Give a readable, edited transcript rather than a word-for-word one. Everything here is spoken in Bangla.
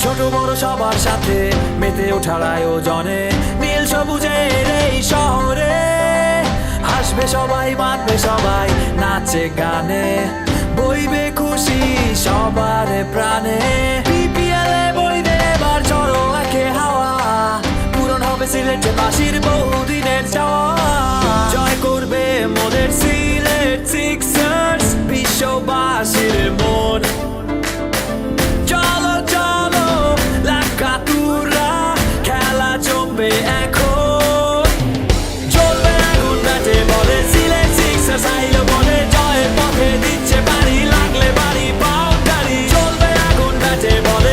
ছোট বড় সবার সাথে মেতে ওঠার আয়োজনে নীল সবুজের এই শহরে হাসবে সবাই, বাঁধবে সবাই নাচে গানে, বইবে খুশি সবার প্রাণে। বিপিএল এ বইবে এবার ঝড়ো একে হাওয়া, পূরণ হবে সিলেটে বাঁশির